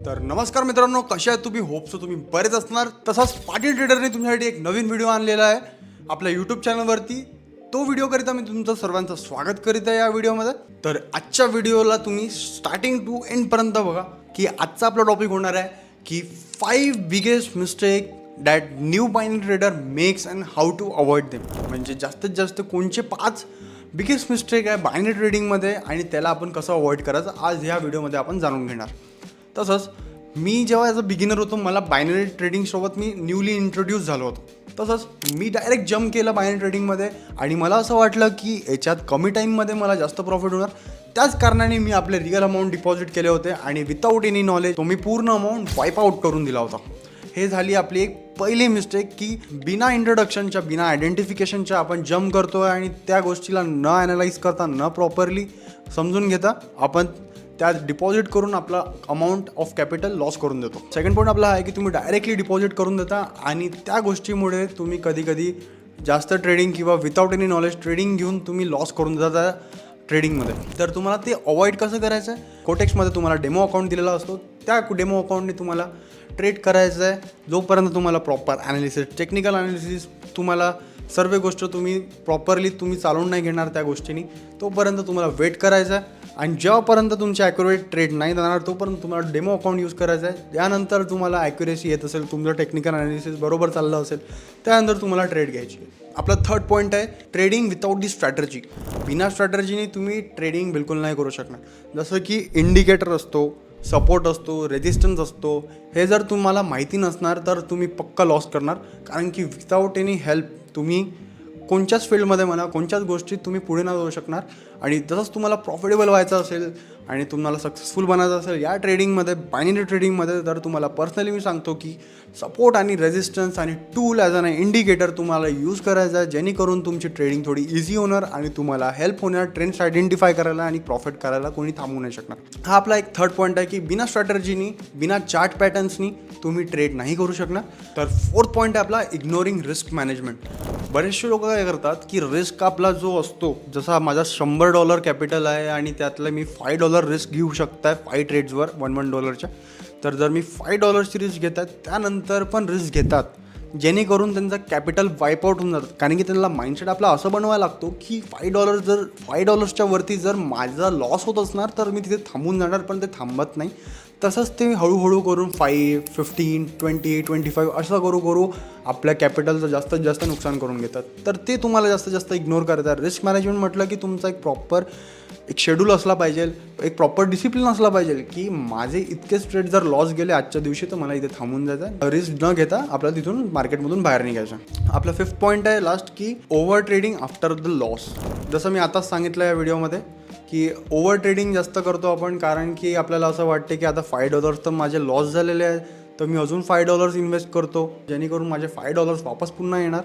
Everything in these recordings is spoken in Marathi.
तर नमस्कार मित्रांनो, कशा आहेत तुम्ही? होप्स तुम्ही बरेच असणार. तसाच पाटील ट्रेडरने तुमच्यासाठी एक नवीन व्हिडिओ आणलेला आहे आपल्या यूट्यूब चॅनलवरती. तो व्हिडिओ करिता मी तुमचं सर्वांचं स्वागत करीत आहे या व्हिडिओमध्ये. तर आजच्या व्हिडिओला तुम्ही स्टार्टिंग टू एंडपर्यंत बघा, की आजचा आपला टॉपिक होणार आहे की 5 biggest mistake that new binary trader makes and how to avoid them. म्हणजे जास्तीत जास्त कोणचे 5 बिगेस्ट मिस्टेक आहे बायनरी ट्रेडिंगमध्ये आणि त्याला आपण कसं अवॉइड करायचं आज ह्या व्हिडिओमध्ये आपण जाणून घेणार. तसंच मी जेव्हा ॲज अ बिगिनर होतो, मला बायनरी ट्रेडिंगसोबत मी न्यूली इंट्रोड्यूस झालो होतो. तसंच मी डायरेक्ट जम्प केलं बायनरी ट्रेडिंगमध्ये आणि मला असं वाटलं की याच्यात कमी टाईममध्ये मला जास्त प्रॉफिट होणार. त्याच कारणाने मी आपले रिअल अमाऊंट डिपॉझिट केले होते आणि विदाऊट एनी नॉलेज तो मी पूर्ण अमाऊंट वाईप आउट करून दिला होता. हे झाली आपली एक पहिली मिस्टेक की बिना इंट्रोडक्शनच्या, बिना आयडेंटिफिकेशनच्या आपण जम्प करतो आहे आणि त्या गोष्टीला न ॲनालाइज करता, न प्रॉपरली समजून घेता आपण त्यात डिपॉझिट करून आपला अमाऊंट ऑफ कॅपिटल लॉस करून देतो. सेकंड पॉईंट आपला आहे की तुम्ही डायरेक्टली डिपॉझिट करून देता आणि त्या गोष्टीमुळे तुम्ही कधी जास्त ट्रेडिंग किंवा विदाऊट एनी नॉलेज ट्रेडिंग घेऊन तुम्ही लॉस करून देता ट्रेडिंगमध्ये. तर तुम्हाला ते अवॉइड कसं करायचं आहे? कोटेक्समध्ये तुम्हाला डेमो अकाउंट दिलेला असतो. त्या डेमो अकाउंटने तुम्हाला ट्रेड करायचं आहे. जोपर्यंत तुम्हाला प्रॉपर ॲनालिसिस, टेक्निकल ॲनालिसिस, तुम्हाला सर्व गोष्ट तुम्ही प्रॉपरली चालवून नाही घेणार त्या गोष्टींनी, तोपर्यंत तुम्हाला वेट करायचं आहे. आणि जेव्हापर्यंत तुमची ॲक्युरेट ट्रेड नाही जाणार तोपर्यंत तुम्हाला डेमो अकाउंट यूज करायचं आहे. त्यानंतर तुम्हाला ॲक्युरेसी येत असेल, तुमचं टेक्निकल ॲनालिसिस बरोबर चाललं असेल, त्यानंतर तुम्हाला ट्रेड घ्यायची आहे. आपला थर्ड पॉईंट आहे ट्रेडिंग विदाऊट दी स्ट्रॅटर्जी. बिना स्ट्रॅटर्जीने तुम्ही ट्रेडिंग बिलकुल नाही करू शकणार. जसं की इंडिकेटर असतो, सपोर्ट असतो, रेजिस्टन्स असतो, हे जर तुम्हाला माहिती नसणार तर तुम्ही पक्का लॉस करणार. कारण की विदाऊट एनी हेल्प तुम्ही कोणत्याच फील्डमध्ये म्हणा, कोणत्याच गोष्टीत तुम्ही पुढे नाही जाऊ शकणार. आणि तसंच तुम्हाला प्रॉफिटेबल व्हायचं असेल आणि तुम्हाला सक्सेसफुल बनायचं असेल या ट्रेडिंगमध्ये, बायनरी ट्रेडिंगमध्ये, तर तुम्हाला पर्सनली मी सांगतो की सपोर्ट आणि रेजिस्टन्स आणि टूल ॲज अन इंडिकेटर तुम्हाला यूज करायचा आहे, जेणेकरून तुमची ट्रेडिंग थोडी इझी होणार आणि तुम्हाला हेल्प होणार ट्रेंड्स आयडेंटिफाय करायला आणि प्रॉफिट करायला कोणी थांबवू नाही शकणार. हा आपला एक थर्ड पॉईंट आहे की बिना स्ट्रॅटर्जीनी, बिना चार्ट पॅटर्न्सनी तुम्ही ट्रेड नाही करू शकणार. तर फोर्थ पॉईंट आहे आपला इग्नोरिंग रिस्क मॅनेजमेंट. बरेचसे लोक काय करतात की रिस्क आपला जो असतो, जसा माझा $100 कॅपिटल आहे आणि त्यातलं मी $5 रिस्क घेऊ शकताय 5 ट्रेड्सवर $1 तर जर मी $5ची रिस्क घेतात त्यानंतर पण रिस्क घेतात, जेणेकरून त्यांचं कॅपिटल वाईप आउट होऊन जातं. कारण की त्यांना माइंडसेट आपला असं बनवायला लागतो की $5च्या वरती जर माझा लॉस होत असणार तर मी तिथे थांबून जाणार, पण ते थांबत नाही. तसंच ते हळूहळू करून 5, 15, 20, 25 असं करू आपल्या कॅपिटलचं जास्तीत जास्त नुकसान करून घेतात. तर ते तुम्हाला जास्तीत जास्त इग्नोर करतात. रिस्क मॅनेजमेंट म्हटलं की तुमचा एक प्रॉपर एक शेड्यूल असला पाहिजे, एक प्रॉपर डिसिप्लिन असला पाहिजे की माझे इतकेच ट्रेड जर लॉस गेले आजच्या दिवशी तर मला इथे थांबून जायचं, रिस्क न घेता आपल्याला तिथून मार्केटमधून बाहेर निघायचं. आपला फिफ्थ पॉईंट आहे लास्ट की over trading after the loss. जसं मी आताच सांगितलं या व्हिडिओमध्ये की ओव्हर ट्रेडिंग जास्त करतो आपण, कारण की आपल्याला असं वाटते की आता $5 तर माझे लॉस झालेले आहेत, तर मी अजून $5 इन्व्हेस्ट करतो जेणेकरून माझे $5 वापस पुन्हा येणार.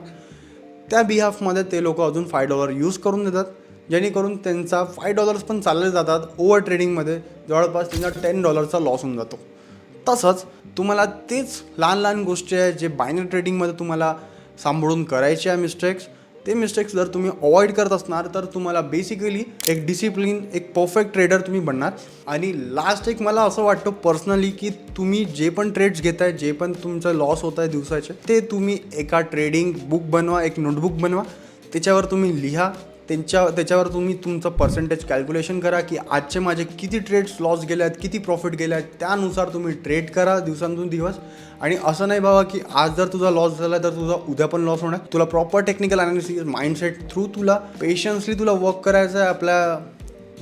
त्या बिहाफमध्ये ते लोक अजून $5 यूज करून देतात, जेणेकरून त्यांचा $5 पण चालले जातात ओव्हर ट्रेडिंगमध्ये. जवळपास त्यांचा $10चा लॉस होऊन जातो. तसंच तुम्हाला तेच लहान गोष्टी आहेत जे बायनरी ट्रेडिंगमध्ये तुम्हाला सांभाळून करायचे आहे मिस्टेक्स. ते मिस्टेक्स जर तुम्ही अवॉइड करत असणार तर तुम्हाला बेसिकली एक डिसिप्लिन, एक परफेक्ट ट्रेडर तुम्ही बनणार. आणि लास्ट एक मला असं वाटतं पर्सनली की तुम्ही जे पण ट्रेड्स घेताय, जे पण तुमचं लॉस होत आहे दिवसाचे, ते तुम्ही एका ट्रेडिंग बुक बनवा, एक नोटबुक बनवा, त्याच्यावर तुम्ही लिहा. त्याच्यावर तुम्ही तुमचं पर्सेंटेज कॅल्क्युलेशन करा की आजचे माझे किती ट्रेड्स लॉस गेले आहेत, किती प्रॉफिट गेले आहेत, त्यानुसार तुम्ही ट्रेड करा दिवसांतून दिवस. आणि असं नाही बाबा की आज जर तुझा लॉस झाला तर तुझा उद्या पण लॉस होणार. तुला proper technical analysis, mindset through तुला पेशन्सली तुला वर्क करायचं आहे आपल्या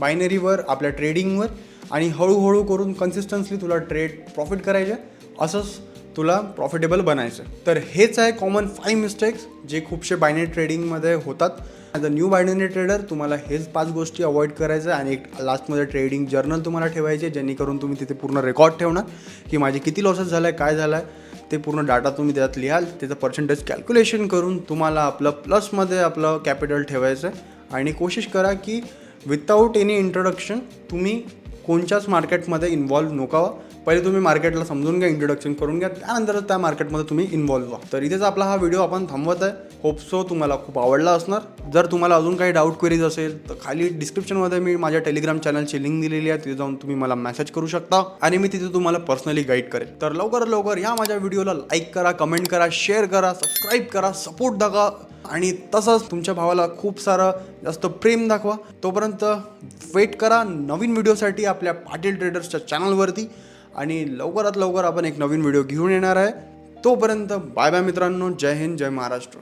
बायनरीवर, आपल्या ट्रेडिंगवर, आणि हळूहळू करून कन्सिस्टन्सली तुला ट्रेड प्रॉफिट करायचे, असंच तुला प्रॉफिटेबल बनायचं. तर हेच आहे कॉमन 5 मिस्टेक्स जे खूपशे बायनरी ट्रेडिंगमध्ये होतात. As a new binary trader तुम्हाला हेच 5 गोष्टी अवॉइड करायचं आणि एक लास्टमध्ये ट्रेडिंग जर्नल तुम्हाला ठेवायचे, जेणेकरून तुम्ही तिथे पूर्ण रेकॉर्ड ठेवणार की माझे किती लॉसेस झाला आहे, काय झालं आहे, ते पूर्ण डाटा तुम्ही त्यात लिहाल. त्याचं पर्सेंटेज कॅल्क्युलेशन करून तुम्हाला आपलं प्लसमध्ये आपलं कॅपिटल ठेवायचं आहे. आणि कोशिश करा की विदाऊट एनी इंट्रोडक्शन तुम्ही कोणत्याच मार्केटमध्ये इन्व्हॉल्व नका. पहिले तुम्ही मार्केटला समजून घ्या, इंट्रोडक्शन करून घ्या, त्यानंतर त्या मार्केटमध्ये तुम्ही इन्व्हॉल्व व्हा. तर इथेच आपला हा व्हिडिओ आपण थांबवत आहे. होप सो तुम्हाला खूप आवडला असणार. जर तुम्हाला अजून काही डाऊट क्वेरीज असेल तर खाली डिस्क्रिप्शनमध्ये मी माझ्या टेलिग्राम चॅनलची लिंक दिलेली आहे, तिथे जाऊन तुम्ही मला मेसेज करू शकता आणि मी तिथे तुम्हाला पर्सनली गाईड करेल. तर लवकर लवकर या माझ्या व्हिडिओला लाईक करा, कमेंट करा, शेअर करा, सबस्क्राईब करा, सपोर्ट दाखवा आणि तसंच तुमच्या भावाला खूप सारं जास्त प्रेम दाखवा. तोपर्यंत वेट करा नवीन व्हिडिओसाठी आपल्या पाटील ट्रेडर्सच्या चॅनलवरती आणि लवकरात लवकर आपण एक नवीन व्हिडिओ घेऊन येणार आहे. तोपर्यंत बाय बाय मित्रांनो. जय हिंद, जय महाराष्ट्र.